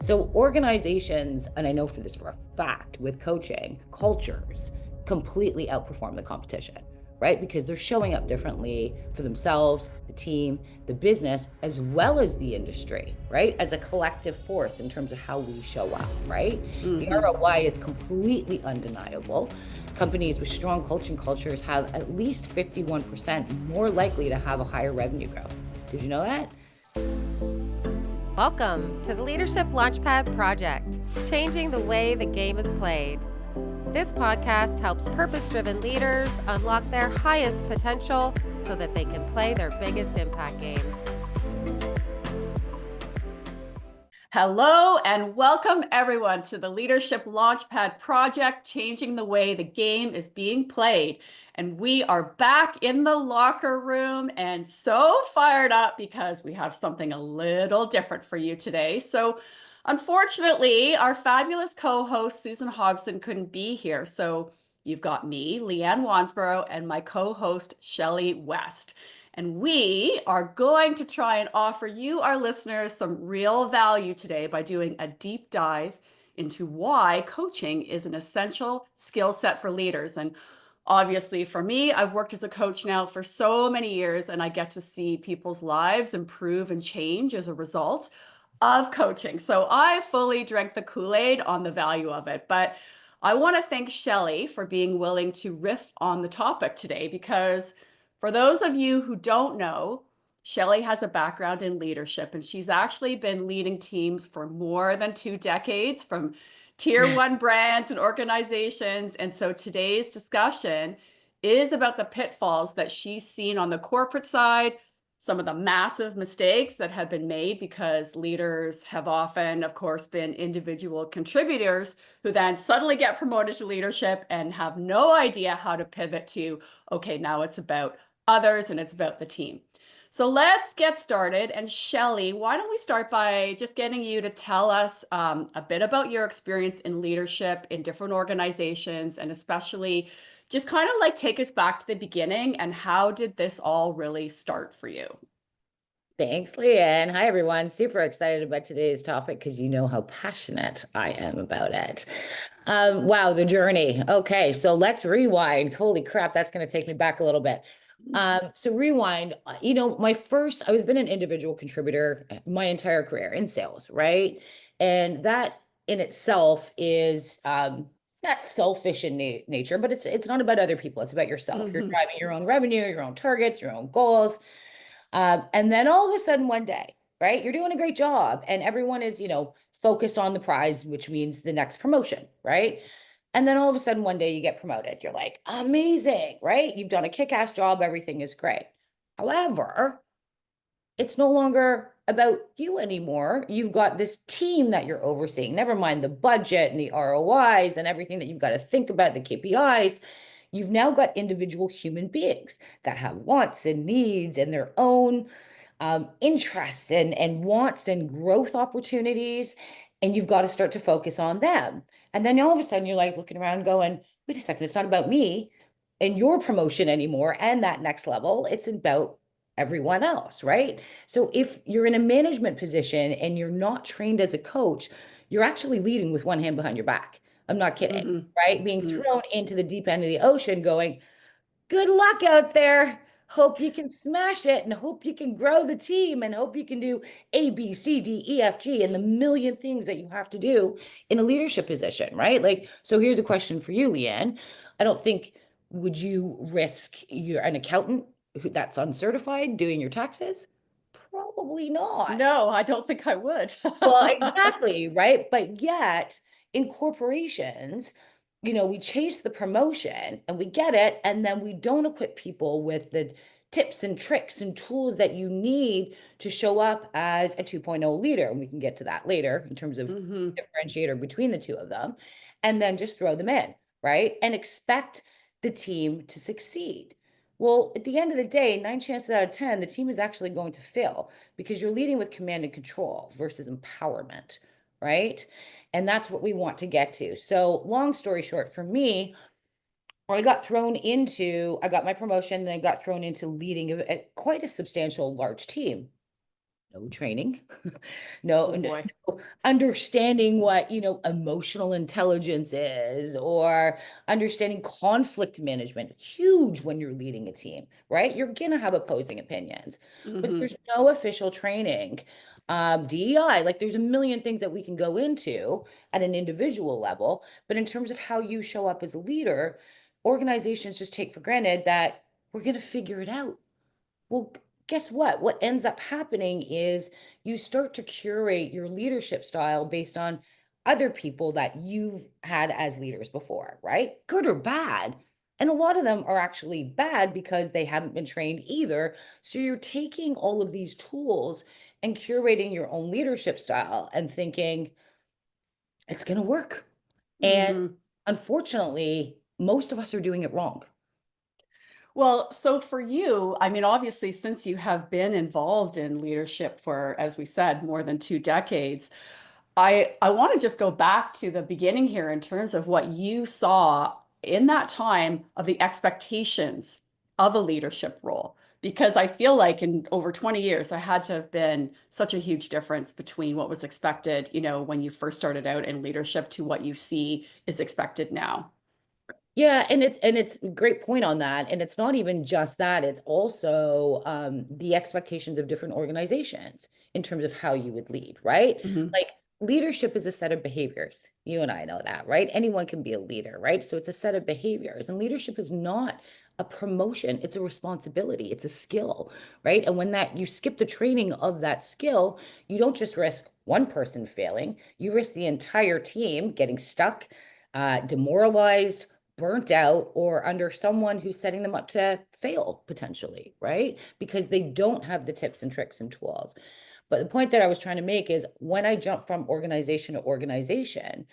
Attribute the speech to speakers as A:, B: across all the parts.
A: So organizations, and I know for this for a fact with coaching, cultures completely outperform the competition, right? Because they're showing up differently for themselves, the team, the business, as well as the industry, right? As a collective force in terms of how we show up, right? The ROI is completely undeniable. Companies with strong coaching cultures have at least 51% more likely to have a higher revenue growth. Did you know that?
B: Welcome to the Leadership Launchpad Project, changing the way the game is played. This podcast helps purpose-driven leaders unlock their highest potential so that they can play their biggest impact game.
C: Hello and welcome everyone to the Leadership Launchpad Project, changing the way the game is being played. And we are back in the locker room and so fired up because we have something a little different for you today. So unfortunately, our fabulous co-host Susan Hobson couldn't be here. So you've got me, Leanne Wansbrough, and my co-host Shelley West. And we are going to try and offer you, our listeners, some real value today by doing a deep dive into why coaching is an essential skill set for leaders. And obviously for me, I've worked as a coach now for so many years, and I get to see people's lives improve and change as a result of coaching. So I fully drank the Kool-Aid on the value of it. But I want to thank Shelley for being willing to riff on the topic today, because for those of you who don't know, Shelley has a background in leadership, and she's actually been leading teams for more than 2 decades from tier 1 brands and organizations. And so today's discussion is about the pitfalls that she's seen on the corporate side, some of the massive mistakes that have been made because leaders have often, of course, been individual contributors who then suddenly get promoted to leadership and have no idea how to pivot to, okay, now it's about others and it's about the team. So let's get started. And Shelley, why don't we start by just getting you to tell us a bit about your experience in leadership in different organizations, and especially just kind of like take us back to the beginning and how did this all really start for you?
A: Thanks, Leanne. Hi, everyone. Super excited about today's topic because you know how passionate I am about it. Wow, the journey. Okay, so let's rewind. Holy crap, that's going to take me back a little bit. So rewind, I was been an individual contributor my entire career in sales, right? And that in itself is not selfish in nature, but it's not about other people. It's about yourself. You're driving your own revenue, your own targets, your own goals. And then all of a sudden one day, right, you're doing a great job and everyone is, focused on the prize, which means the next promotion, right? And then all of a sudden one day you get promoted. You're like, amazing, right? You've done a kick-ass job. Everything is great. However, it's no longer about you anymore. You've got this team that you're overseeing. Never mind the budget and the ROIs and everything that you've got to think about, the KPIs. You've now got individual human beings that have wants and needs and their own interests and wants and growth opportunities. And you've got to start to focus on them. And then all of a sudden you're like looking around going, wait a second, it's not about me and your promotion anymore and that next level. It's about everyone else, right? So if you're in a management position and you're not trained as a coach, you're actually leading with one hand behind your back. I'm not kidding, right? Being thrown into the deep end of the ocean going, good luck out there. Hope you can smash it and hope you can grow the team and hope you can do A, B, C, D, E, F, G, and the million things that you have to do in a leadership position, right? Like, so here's a question for you, Leanne. I don't think, would you risk you're an accountant that's uncertified doing your taxes? Probably not.
C: No, I don't think I would.
A: Well, exactly, right? But yet in corporations, we chase the promotion and we get it, and then we don't equip people with the tips and tricks and tools that you need to show up as a 2.0 leader. And we can get to that later in terms of differentiator between the two of them, and then just throw them in, right? And expect the team to succeed. Well, at the end of the day, 9 chances out of 10, the team is actually going to fail because you're leading with command and control versus empowerment, right? And that's what we want to get to. So long story short, for me, I got my promotion, then I got thrown into leading quite a substantial large team. no training, no,
C: Oh boy.
A: no understanding what, emotional intelligence is, or understanding conflict management. Huge when you're leading a team, right? You're gonna have opposing opinions, but
C: Hmm.
A: there's no official training. DEI, like there's a million things that we can go into at an individual level, but in terms of how you show up as a leader, organizations just take for granted that we're gonna figure it out. Well, guess what? What ends up happening is you start to curate your leadership style based on other people that you've had as leaders before, right? Good or bad. And a lot of them are actually bad because they haven't been trained either. So you're taking all of these tools and curating your own leadership style and thinking it's going to work. And
C: Hmm.
A: unfortunately, most of us are doing it wrong.
C: Well, so for you, I mean, obviously, since you have been involved in leadership for, as we said, more than 2 decades, I want to just go back to the beginning here in terms of what you saw in that time of the expectations of a leadership role. Because I feel like in over 20 years, there had to have been such a huge difference between what was expected, when you first started out in leadership to what you see is expected now.
A: Yeah, and it's a great point on that. And it's not even just that, it's also the expectations of different organizations in terms of how you would lead, right?
C: Hmm.
A: Like leadership is a set of behaviors. You and I know that, right? Anyone can be a leader, right? So it's a set of behaviors. And leadership is not a promotion, it's a responsibility, it's a skill, right? And when that you skip the training of that skill, you don't just risk one person failing, you risk the entire team getting stuck, demoralized, burnt out, or under someone who's setting them up to fail potentially, right? Because they don't have the tips and tricks and tools. But the point that I was trying to make is when I jumped from organization to organization,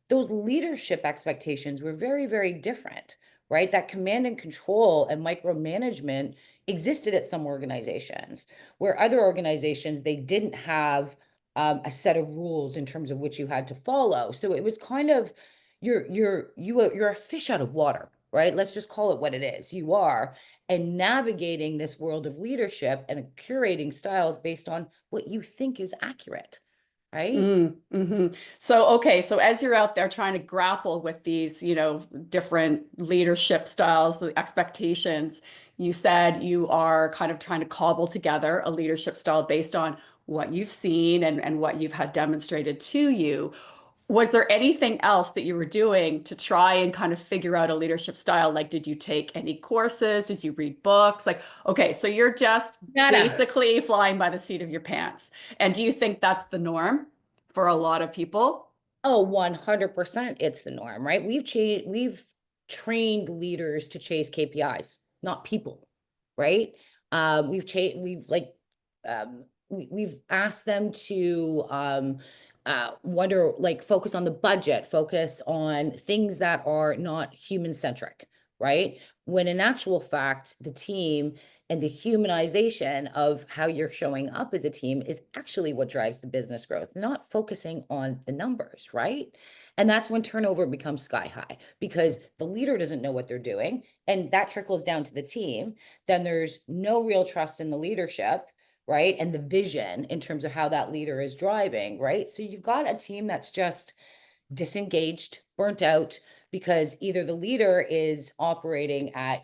A: those leadership expectations were very, very different, right? That command and control and micromanagement existed at some organizations, where other organizations, they didn't have a set of rules in terms of which you had to follow. So it was kind of you're a fish out of water, right? Let's just call it what it is. You are, and navigating this world of leadership and curating styles based on what you think is accurate, right?
C: Mm-hmm. So, okay, so as you're out there trying to grapple with these, different leadership styles, the expectations, you said you are kind of trying to cobble together a leadership style based on what you've seen and what you've had demonstrated to you. Was there anything else that you were doing to try and kind of figure out a leadership style? Like, did you take any courses? Did you read books? Like, okay, so you're just
A: Nada.
C: basically flying by the seat of your pants. And do you think that's the norm for a lot of people?
A: Oh, 100% it's the norm, right? We've trained leaders to chase KPIs, not people, right? We've asked them to wonder, like, focus on the budget, focus on things that are not human centric, right? When in actual fact, the team and the humanization of how you're showing up as a team is actually what drives the business growth, not focusing on the numbers, right? And that's when turnover becomes sky high because the leader doesn't know what they're doing. And that trickles down to the team. Then there's no real trust in the leadership, right? And the vision in terms of how that leader is driving, right? So you've got a team that's just disengaged, burnt out, because either the leader is operating at,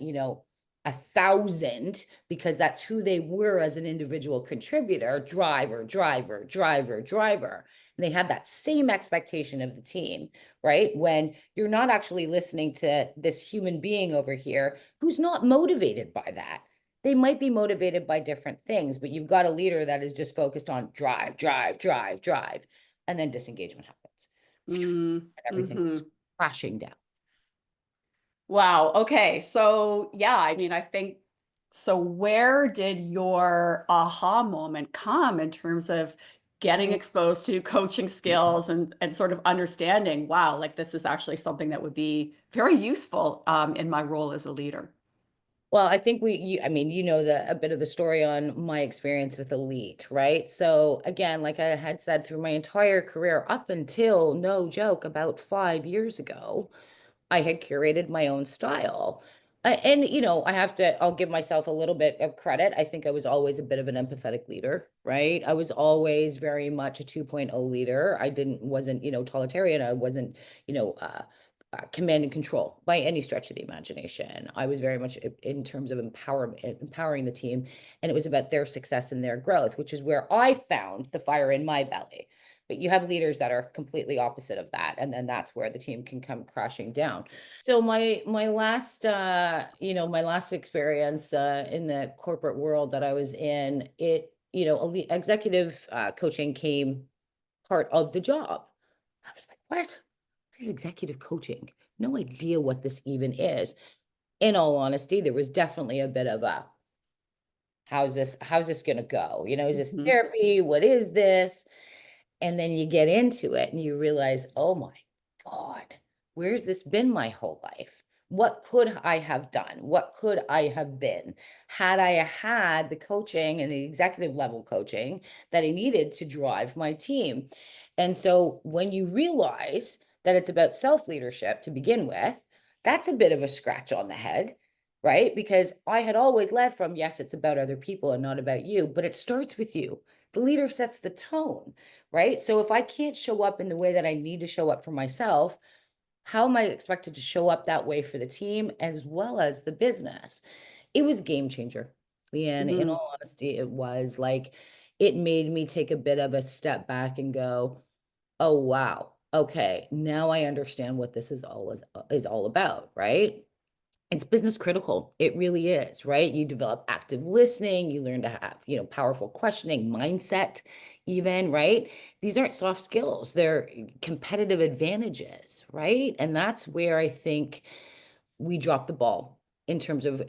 A: 1,000 because that's who they were as an individual contributor, driver, driver, driver, driver. And they have that same expectation of the team, right? When you're not actually listening to this human being over here who's not motivated by that. They might be motivated by different things, but you've got a leader that is just focused on drive, drive, drive, drive, and then disengagement happens. Everything
C: Mm-hmm.
A: goes crashing down.
C: Wow. Okay. So, yeah, I mean, I think so. Where did your aha moment come in terms of getting exposed to coaching skills and sort of understanding, wow, like this is actually something that would be very useful in my role as a leader?
A: Well, I think I mean, a bit of the story on my experience with Elite, right? So again, like I had said, through my entire career up until, no joke, about 5 years ago, I had curated my own style. And I'll give myself a little bit of credit. I think I was always a bit of an empathetic leader, right? I was always very much a 2.0 leader. Wasn't, totalitarian. I wasn't, command and control by any stretch of the imagination. I was very much in terms of empowering the team. And it was about their success and their growth, which is where I found the fire in my belly. But you have leaders that are completely opposite of that. And then that's where the team can come crashing down. So my last my last experience in the corporate world that I was in, executive coaching came part of the job. I was like, what is executive coaching? No idea what this even is. In all honesty, there was definitely a bit of a how's this going to go? Is this
C: Mhm.
A: therapy? What is this? And then you get into it and you realize, oh my God, where's this been my whole life? What could I have done? What could I have been had I had the coaching and the executive level coaching that I needed to drive my team? And so when you realize that it's about self-leadership to begin with, that's a bit of a scratch on the head, right? Because I had always led from, yes, it's about other people and not about you, but it starts with you. The leader sets the tone, right? So if I can't show up in the way that I need to show up for myself, how am I expected to show up that way for the team as well as the business? It was game changer, Leanne. In
C: Mhm.
A: all honesty, it was like it made me take a bit of a step back and go, oh wow, okay, now I understand what this is all about, right? It's business critical. It really is, right? You develop active listening, you learn to have, powerful questioning, mindset, even, right? These aren't soft skills, they're competitive advantages, right? And that's where I think we drop the ball in terms of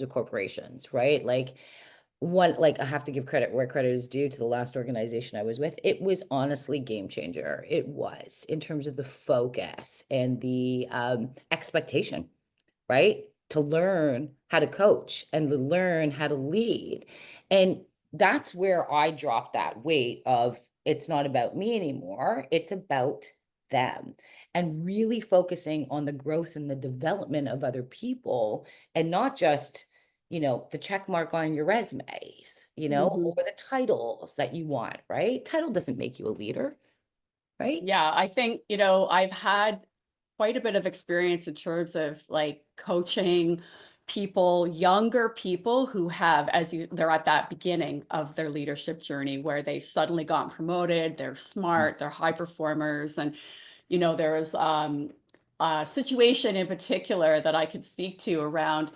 A: corporations, right? Like I have to give credit where credit is due to the last organization I was with. It was honestly game changer. It was in terms of the focus and the expectation, right? To learn how to coach and to learn how to lead. And that's where I dropped that weight of it's not about me anymore. It's about them and really focusing on the growth and the development of other people and not just, the check mark on your resumes, or
C: Mhm.
A: the titles that you want, right? Title doesn't make you a leader, right?
C: Yeah, I think, I've had quite a bit of experience in terms of like coaching people, younger people who have, they're at that beginning of their leadership journey where they've suddenly gotten promoted, they're smart, they're high performers. And, there was a situation in particular that I could speak to around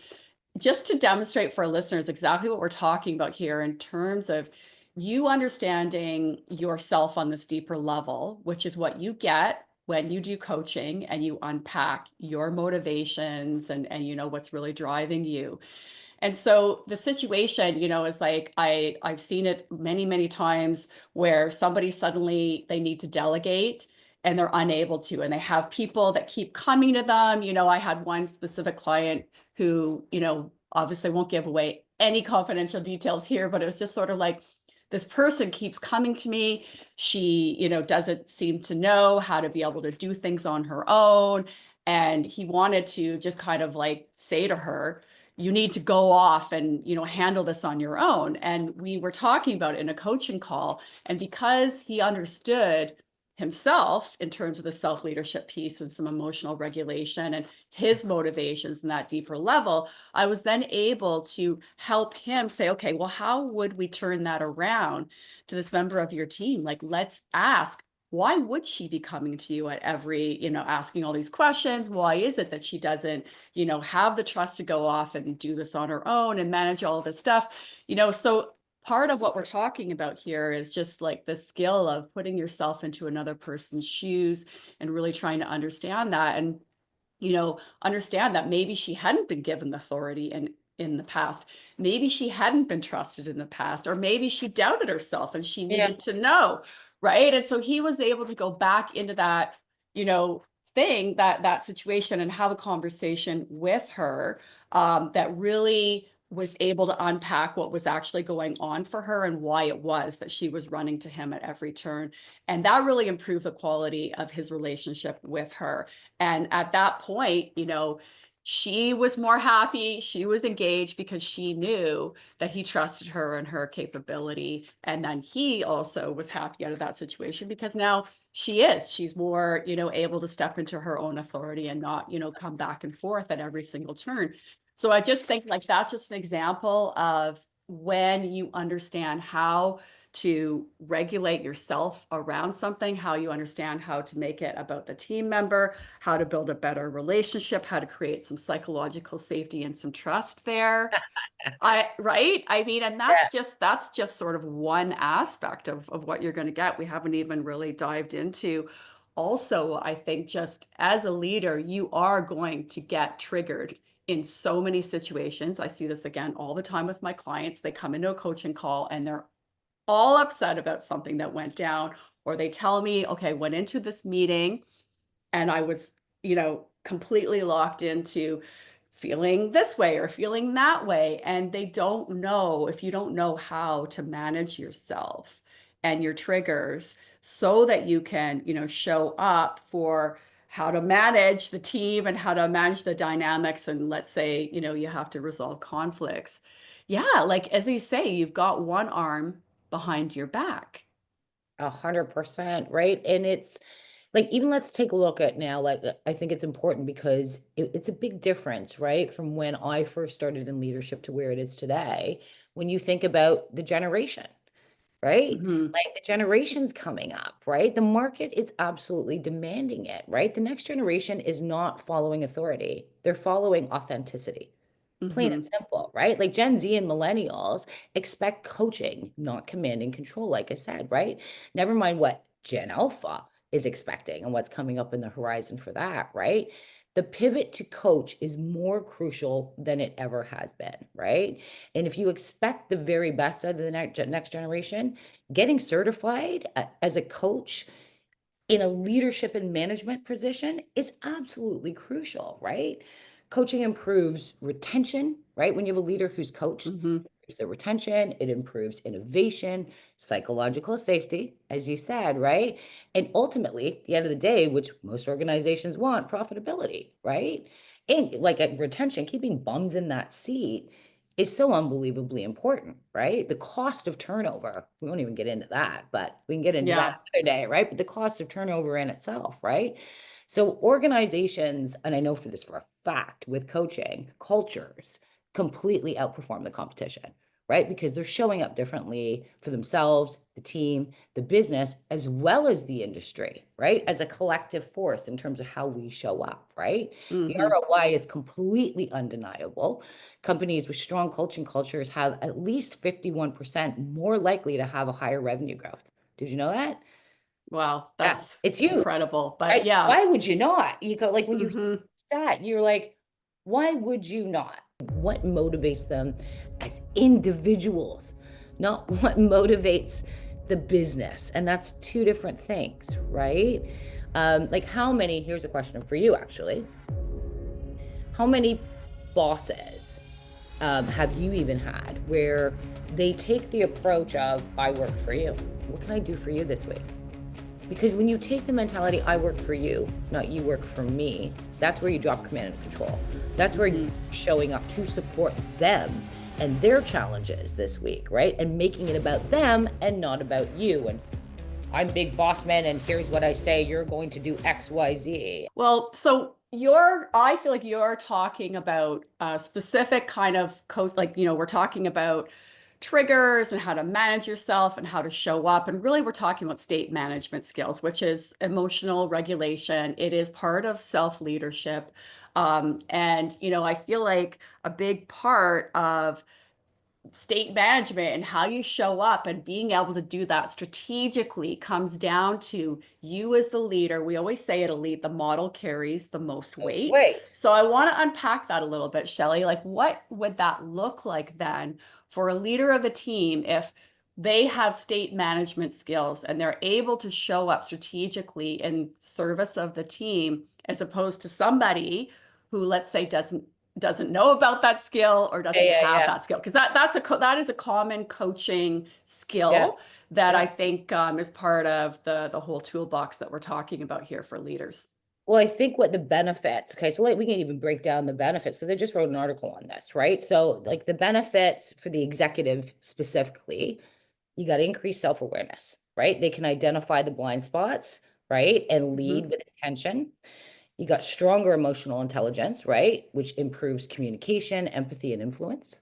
C: just to demonstrate for our listeners exactly what we're talking about here in terms of you understanding yourself on this deeper level, which is what you get when you do coaching and you unpack your motivations and what's really driving you. And so the situation, is like I've seen it many, many times where somebody suddenly they need to delegate and they're unable to, and they have people that keep coming to them. I had one specific client who, obviously won't give away any confidential details here, but it was just sort of like this person keeps coming to me. She, doesn't seem to know how to be able to do things on her own. And he wanted to just kind of like say to her, you need to go off and handle this on your own. And we were talking about it in a coaching call, and because he understood himself in terms of the self-leadership piece and some emotional regulation and his motivations in that deeper level, I was then able to help him say, okay, well, how would we turn that around to this member of your team? Like, let's ask, why would she be coming to you at every, asking all these questions? Why is it that she doesn't, have the trust to go off and do this on her own and manage all of this stuff? So part of what we're talking about here is just like the skill of putting yourself into another person's shoes and really trying to understand that. And understand that maybe she hadn't been given authority in the past. Maybe she hadn't been trusted in the past, or maybe she doubted herself and she
A: Yeah.
C: needed to know, right? And so he was able to go back into that, thing, that situation, and have a conversation with her that really was able to unpack what was actually going on for her and why it was that she was running to him at every turn. And that really improved the quality of his relationship with her. And at that point, She was more happy. She was engaged because she knew that he trusted her and her capability. And then he also was happy out of that situation because now she's more, able to step into her own authority and not, come back and forth at every single turn. So I just think like that's just an example of when you understand how to regulate yourself around something, how you understand how to make it about the team member, how to build a better relationship, how to create some psychological safety and some trust there. Right? I mean, and
A: Yeah.
C: that's just sort of one aspect of what you're going to get. We haven't even really dived into. Also, I think just as a leader, you are going to get triggered in so many situations. I see this again all the time with my clients. They come into a coaching call and they're all upset about something that went down, or they tell me, okay, went into this meeting and I was, completely locked into feeling this way or feeling that way. And they don't know, if you don't know how to manage yourself and your triggers so that you can, show up for how to manage the team and how to manage the dynamics. And let's say, you have to resolve conflicts. Yeah, like as you say, you've got one arm behind your back.
A: 100%, right? And it's like, even let's take a look at now, like, I think it's important because it's a big difference, right? From when I first started in leadership to where it is today. When you think about the generation, right?
C: Hmm.
A: Like the generation's coming up, right? The market is absolutely demanding it, right? The next generation is not following authority. They're following authenticity. Plain and
C: Hmm.
A: simple, right? Like Gen Z and millennials expect coaching, not commanding control, like I said, right? Never mind what Gen Alpha is expecting and what's coming up in the horizon for that, right? The pivot to coach is more crucial than it ever has been, right? And if you expect the very best out of the next generation, getting certified as a coach in a leadership and management position is absolutely crucial, right? Coaching improves retention, right? When you have a leader who's coached,
C: Hmm.
A: it improves their retention, it improves innovation, psychological safety, as you said, right? And ultimately, at the end of the day, which most organizations want, profitability, right? And like at retention, keeping bums in that seat is so unbelievably important, right? The cost of turnover, we won't even get into that, but we can get into that
C: Yeah.
A: another day, right? But the cost of turnover in itself, right? So organizations, and I know for this for a fact with coaching, cultures completely outperform the competition, right? Because they're showing up differently for themselves, the team, the business, as well as the industry, right? As a collective force in terms of how we show up, right? The
C: Hmm.
A: ROI is completely undeniable. Companies with strong coaching cultures have at least 51% more likely to have a higher revenue growth. Did you know that?
C: Wow,
A: Yeah,
C: that's
A: it's huge,
C: incredible. But
A: right?
C: yeah.
A: Why would you not? You go like when you hear
C: Hmm.
A: that, you're like, why would you not? What motivates them as individuals, not what motivates the business. And that's two different things, right? Like how many, here's a question for you actually. How many bosses have you even had where they take the approach of, I work for you. What can I do for you this week? Because when you take the mentality, I work for you, not you work for me, that's where you drop command and control. That's where you're
C: Hmm.
A: showing up to support them and their challenges this week, right? And making it about them and not about you. And I'm big boss man, and here's what I say, you're going to do X, Y, Z.
C: Well, so I feel like you're talking about a specific kind of coach, like, we're talking about triggers and how to manage yourself and how to show up. And really, we're talking about state management skills, which is emotional regulation. It is part of self-leadership. And, I feel like a big part of state management and how you show up and being able to do that strategically comes down to you as the leader. We always say it, the model carries the most weight.
A: Wait.
C: So I want to unpack that a little bit, Shelley. Like, what would that look like then for a leader of the team if they have state management skills and they're able to show up strategically in service of the team, as opposed to somebody who, let's say, doesn't know about that skill or
A: Yeah,
C: doesn't
A: yeah,
C: have
A: yeah,
C: that skill, because that is a common coaching
A: yeah,
C: skill that
A: yeah.
C: I think is part of the whole toolbox that we're talking about here for leaders.
A: Well, I think what the benefits, okay, so we can even break down the benefits because I just wrote an article on this, right? So, like the benefits for the executive specifically, you got to increase self-awareness, right? They can identify the blind spots, right? And lead
C: Mhm.
A: with intention. You got stronger emotional intelligence, right? Which improves communication, empathy, and influence.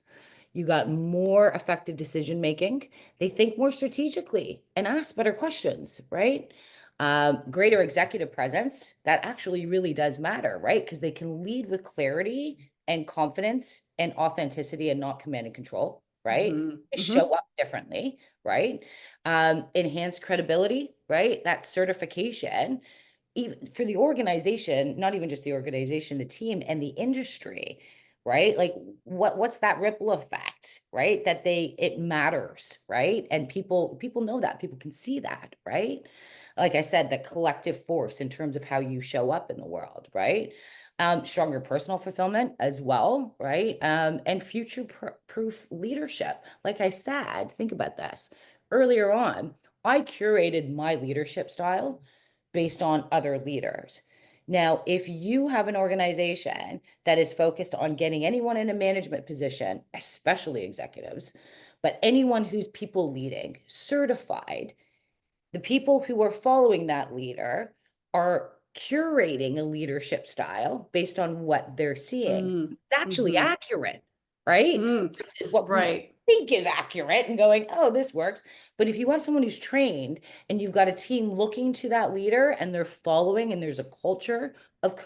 A: You got more effective decision making. They think more strategically and ask better questions, right? Greater executive presence. That actually really does matter, right? Because they can lead with clarity and confidence and authenticity and not command and control, right?
C: Mhm.
A: Just
C: Mhm.
A: show up differently, right? Enhanced credibility, right? That certification even for the organization, not even just the organization, the team and the industry, right? Like what's that ripple effect, right? That it matters, right? And people know that, people can see that, right? Like I said, the collective force in terms of how you show up in the world, right? Stronger personal fulfillment as well, right? And future proof leadership. Like I said, think about this. Earlier on, I curated my leadership style based on other leaders. Now, if you have an organization that is focused on getting anyone in a management position, especially executives, but anyone who's people leading, certified, the people who are following that leader are curating a leadership style based on what they're seeing.
C: Mm.
A: It's actually
C: Mhm.
A: accurate, right?
C: Mm.
A: Versus what we
C: Right.
A: think is accurate and going, oh, this works. But if you have someone who's trained and you've got a team looking to that leader and they're following and there's a culture of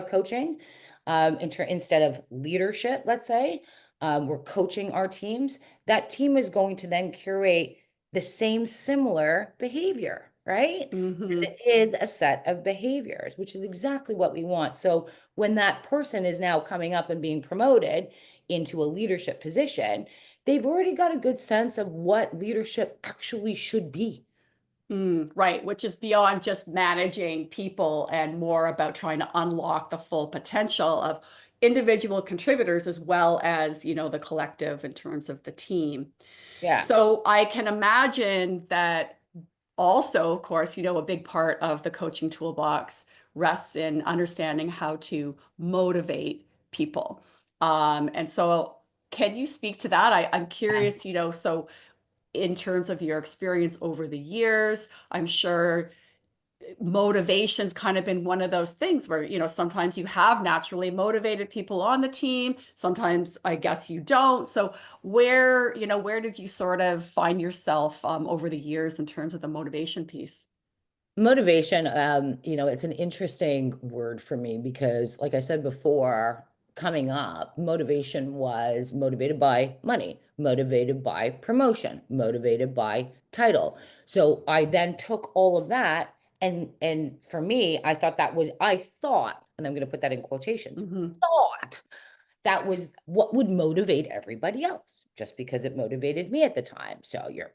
A: coaching, instead of leadership, let's say, we're coaching our teams, that team is going to then curate the same similar behavior, right? Because
C: Mhm.
A: it is a set of behaviors, which is exactly what we want. So when that person is now coming up and being promoted into a leadership position, they've already got a good sense of what leadership actually should be.
C: Right, which is beyond just managing people and more about trying to unlock the full potential of individual contributors as well as, the collective in terms of the team.
A: Yeah.
C: So I can imagine that also, of course, a big part of the coaching toolbox rests in understanding how to motivate people. And so can you speak to that? I'm curious, so in terms of your experience over the years, I'm sure motivation's kind of been one of those things where, sometimes you have naturally motivated people on the team, sometimes I guess you don't. So where did you sort of find yourself over the years in terms of the motivation piece?
A: Motivation, it's an interesting word for me because, like I said before, coming up, motivation was motivated by money, motivated by promotion, motivated by title. So I then took all of that, and for me, I thought, and I'm going to put that in quotations,
C: Hmm.
A: thought that was what would motivate everybody else just because it motivated me at the time. So you're,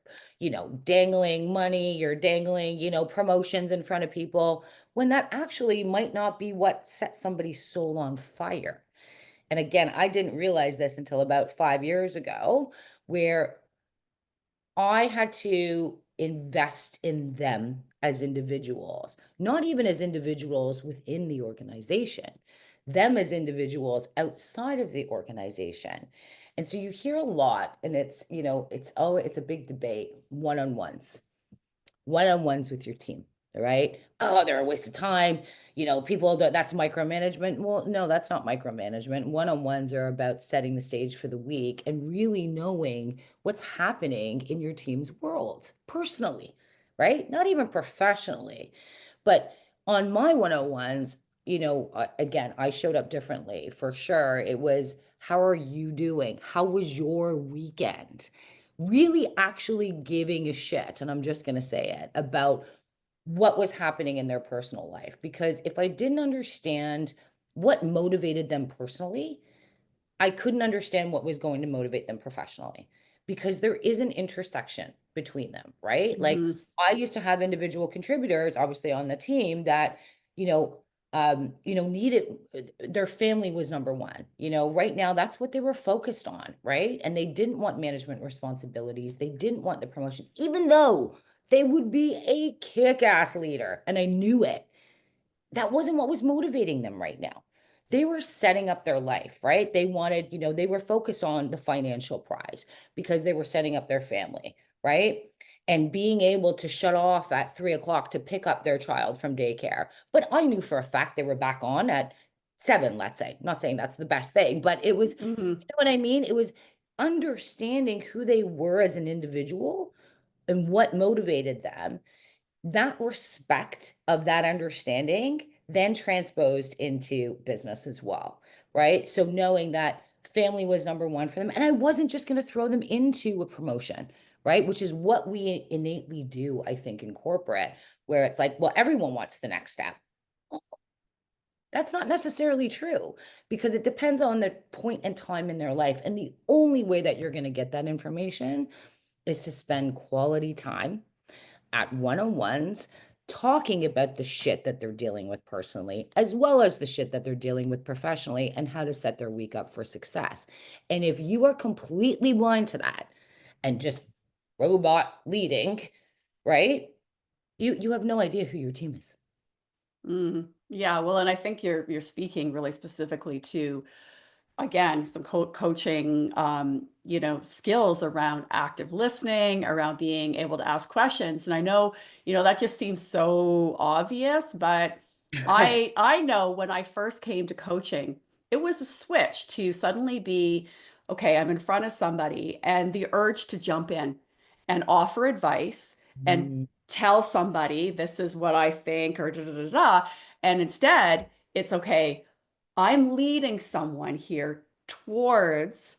A: dangling money, you're dangling, promotions in front of people when that actually might not be what set somebody's soul on fire. And again, I didn't realize this until about 5 years ago, where I had to invest in them as individuals, not even as individuals within the organization, them as individuals outside of the organization. And so you hear a lot, and it's a big debate, one-on-ones with your team, right? Oh, they're a waste of time. People that's micromanagement. Well, no, that's not micromanagement. One-on-ones are about setting the stage for the week and really knowing what's happening in your team's world personally, right? Not even professionally. But on my one-on-ones, again, I showed up differently for sure. It was, how are you doing? How was your weekend? Really actually giving a shit, and I'm just going to say it, about what was happening in their personal life. Because if I didn't understand what motivated them personally, I couldn't understand what was going to motivate them professionally because there is an intersection between them, right? Like
C: Hmm.
A: I used to have individual contributors, obviously on the team that, you know, needed their family was number one. Right now that's what they were focused on, right? And they didn't want management responsibilities. They didn't want the promotion, even though they would be a kick-ass leader, and I knew it. that wasn't what was motivating them right now. They were setting up their life, right? They wanted, they were focused on the financial prize because they were setting up their family, right? And being able to shut off at 3 o'clock to pick up their child from daycare. But I knew for a fact they were back on at 7, let's say. I'm not saying that's the best thing, but it was,
C: Mhm.
A: what I mean? It was understanding who they were as an individual and what motivated them. That respect of that understanding then transposed into business as well, right? So knowing that family was number one for them, and I wasn't just going to throw them into a promotion, right? Which is what we innately do, I think, in corporate, where it's like, well, everyone wants the next step. That's not necessarily true because it depends on the point in time in their life. And the only way that you're going to get that information is to spend quality time at one-on-ones talking about the shit that they're dealing with personally, as well as the shit that they're dealing with professionally and how to set their week up for success. And if you are completely blind to that and just robot leading, right? You have no idea who your team is.
C: Yeah, well, and I think you're speaking really specifically to, again, some coaching, skills around active listening, around being able to ask questions. And I know, that just seems so obvious, but I know when I first came to coaching, it was a switch to suddenly be, okay, I'm in front of somebody and the urge to jump in and offer advice and
A: Mm,
C: tell somebody this is what I think or da da da da. And instead, it's okay. I'm leading someone here towards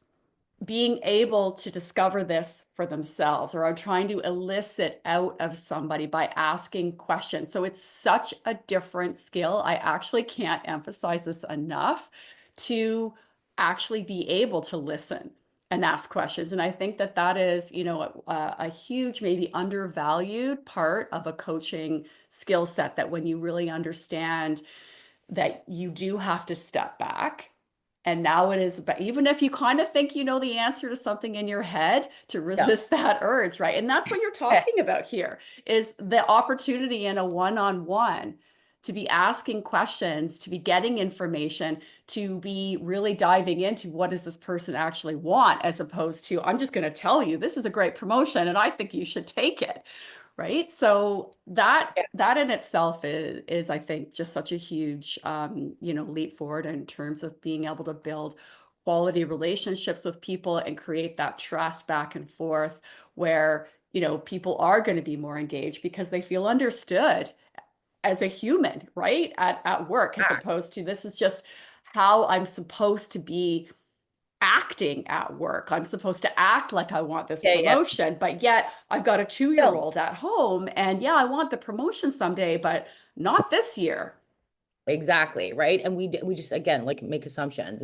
C: being able to discover this for themselves, or I'm trying to elicit out of somebody by asking questions. So it's such a different skill. I actually can't emphasize this enough to actually be able to listen and ask questions. And I think that that is, a huge, maybe undervalued part of a coaching skill set, that when you really understand that you do have to step back. And now it is, but even if you kind of think you know the answer to something in your head, to
A: yeah.
C: resist that urge, right? And that's what you're talking about here, is the opportunity in a one-on-one to be asking questions, to be getting information, to be really diving into what does this person actually want, as opposed to, I'm just going to tell you this is a great promotion and I think you should take it. Right. So that in itself is I think just such a huge leap forward in terms of being able to build quality relationships with people and create that trust back and forth, where people are going to be more engaged because they feel understood as a human, right? At work, as opposed to, this is just how I'm supposed to be acting at work. I'm supposed to act like I want this
A: Yeah, yeah.
C: promotion, but yet I've got a 2-year
A: No.
C: old at home, and yeah, I want the promotion someday, but not this year.
A: Exactly, right? And we just again like make assumptions.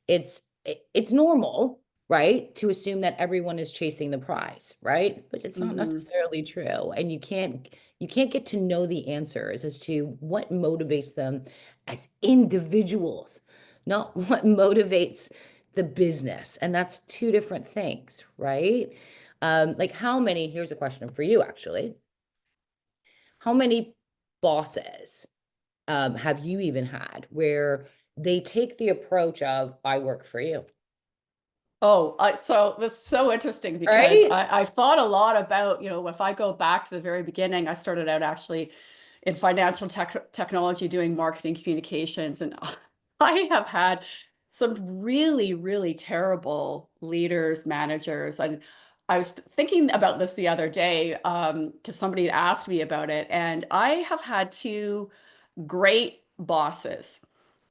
A: It's normal, right? To assume that everyone is chasing the prize, right? But it's not
C: Hmm.
A: necessarily true. And you can't get to know the answers as to what motivates them as individuals, not what motivates the business. And that's two different things, right? Like here's a question for you actually. How many bosses have you even had where they take the approach of I work for you,
C: Oh, so that's so interesting, because
A: right?
C: I thought a lot about, if I go back to the very beginning, I started out actually in financial technology doing marketing communications. And I have had some really, really terrible leaders, managers. And I was thinking about this the other day, because somebody had asked me about it. And I have had two great bosses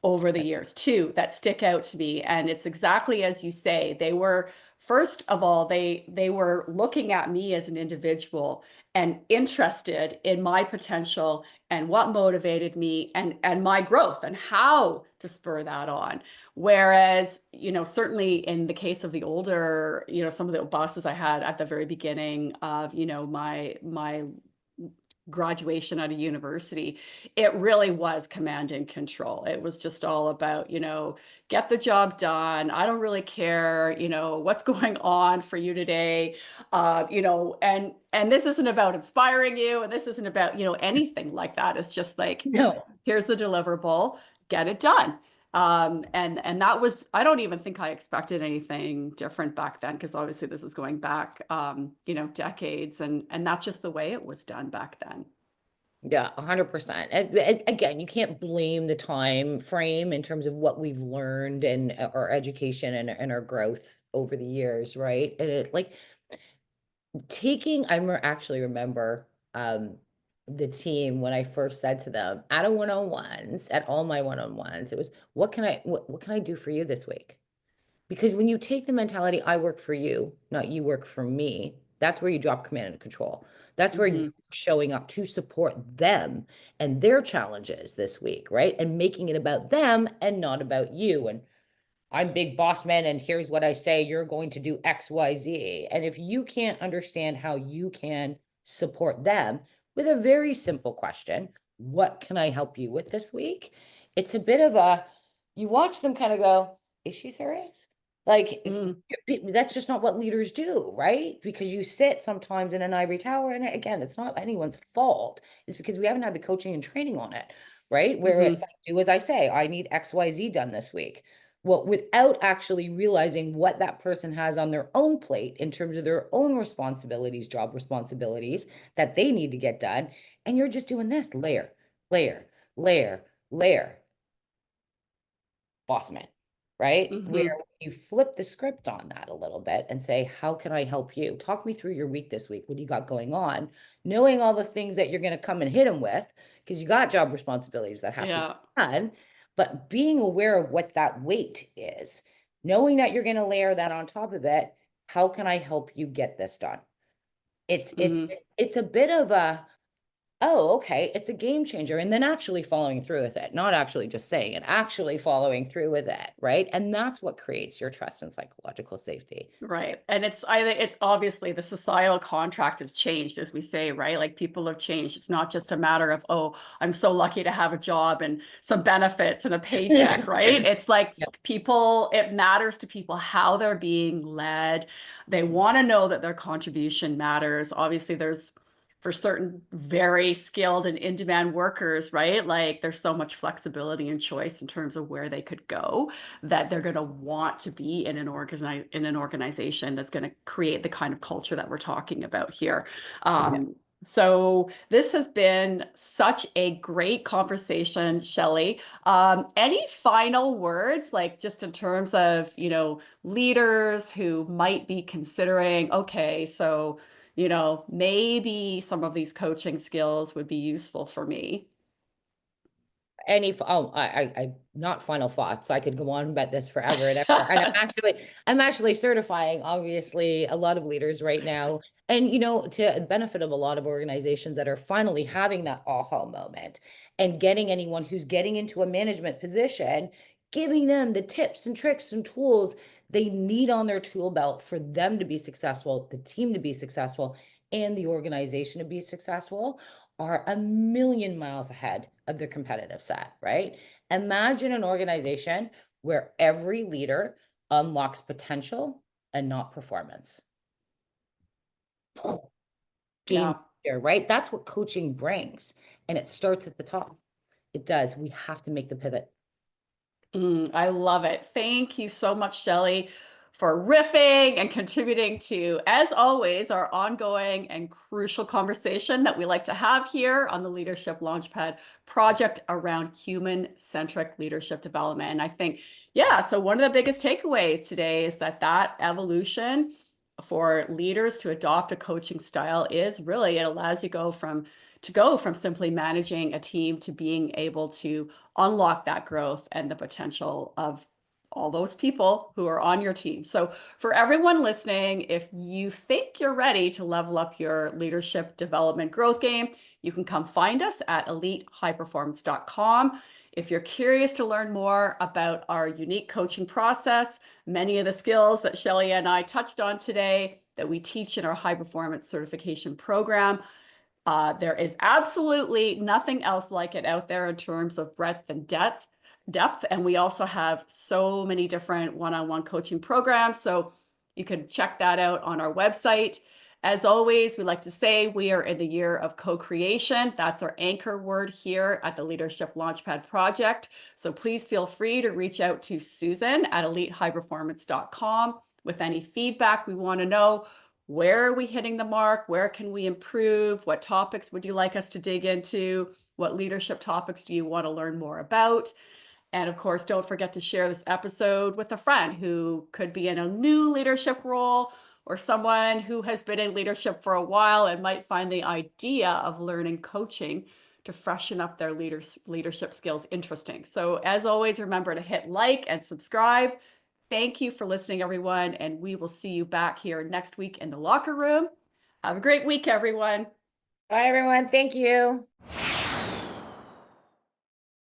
C: over the years too that stick out to me, and it's exactly as you say. They were, first of all, they were looking at me as an individual and interested in my potential and what motivated me and my growth and how to spur that on. Whereas, certainly in the case of the older, some of the bosses I had at the very beginning of, my graduation out of university, it really was command and control. It was just all about, get the job done. I don't really care, what's going on for you today. And this isn't about inspiring you, and this isn't about, anything like that. It's just like,
A: No.
C: here's the deliverable, get it done. And that was, I don't even think I expected anything different back then, because obviously this is going back, decades, and that's just the way it was done back then.
A: Yeah, 100%. And again, you can't blame the time frame in terms of what we've learned and our education and our growth over the years, right? And it's like actually remember the team when I first said to them at all my one-on-ones, it was, what can I do for you this week? Because when you take the mentality, I work for you, not you work for me, that's where you drop command and control. That's where you're showing up to support them and their challenges this week, right? And making it about them and not about you. And I'm big boss man, and here's what I say, you're going to do X, Y, Z. And if you can't understand how you can support them with a very simple question, what can I help you with this week? It's a bit of you watch them kind of go, is she serious? Like, that's just not what leaders do, right? Because you sit sometimes in an ivory tower, and again, it's not anyone's fault. It's because we haven't had the coaching and training on it, right? Where it's like, do as I say, I need X, Y, Z done this week. Well, without actually realizing what that person has on their own plate in terms of their own responsibilities, job responsibilities that they need to get done. And you're just doing this layer, layer, layer, layer. Boss man, right? Where you flip the script on that a little bit and say, how can I help you? Talk me through your week this week. What do you got going on? Knowing all the things that you're going to come and hit them with, because you got job responsibilities that have to be done, but being aware of what that weight is, knowing that you're going to layer that on top of it. How can I help you get this done? It's a bit of a, oh, okay, it's a game changer. And then actually following through with it, not actually just saying it, actually following through with it, right? And that's what creates your trust and psychological safety.
C: Right. And I think it's obviously the societal contract has changed, as we say, right? Like, people have changed. It's not just a matter of, oh, I'm so lucky to have a job and some benefits and a paycheck, right? It's like people, it matters to people how they're being led. They want to know that their contribution matters. Obviously, for certain very skilled and in-demand workers, right? Like, there's so much flexibility and choice in terms of where they could go, that they're going to want to be in an organization that's going to create the kind of culture that we're talking about here. So this has been such a great conversation, Shelley. Any final words, like just in terms of, leaders who might be considering, okay, so maybe some of these coaching skills would be useful for me?
A: I not final thoughts. I could go on about this forever and ever. And I'm actually certifying, obviously, a lot of leaders right now. And, to the benefit of a lot of organizations that are finally having that aha moment and getting anyone who's getting into a management position, giving them the tips and tricks and tools they need on their tool belt for them to be successful, the team to be successful, and the organization to be successful, are a million miles ahead of their competitive set, right? Imagine an organization where every leader unlocks potential and not performance. Game changer, right? That's what coaching brings. And it starts at the top. It does. We have to make the pivot.
C: I love it. Thank you so much, Shelley, for riffing and contributing to, as always, our ongoing and crucial conversation that we like to have here on the Leadership Launchpad Project around human-centric leadership development. And I think, so one of the biggest takeaways today is that evolution for leaders to adopt a coaching style is really, it allows you to go from simply managing a team to being able to unlock that growth and the potential of all those people who are on your team. So for everyone listening, if you think you're ready to level up your leadership development growth game, you can come find us at elitehighperformance.com. If you're curious to learn more about our unique coaching process, many of the skills that Shelley and I touched on today that we teach in our high performance certification program, There is absolutely nothing else like it out there in terms of breadth and depth. And we also have so many different one-on-one coaching programs. So you can check that out on our website. As always, we like to say we are in the year of co-creation. That's our anchor word here at the Leadership Launchpad Project. So please feel free to reach out to Susan at elitehighperformance.com with any feedback. We want to know, where are we hitting the mark? Where can we improve? What topics would you like us to dig into? What leadership topics do you want to learn more about? And of course, don't forget to share this episode with a friend who could be in a new leadership role, or someone who has been in leadership for a while and might find the idea of learning coaching to freshen up their leadership skills interesting. So as always, remember to hit like and subscribe. Thank you for listening, everyone, and we will see you back here next week in the locker room. Have a great week, everyone.
A: Bye, everyone. Thank you.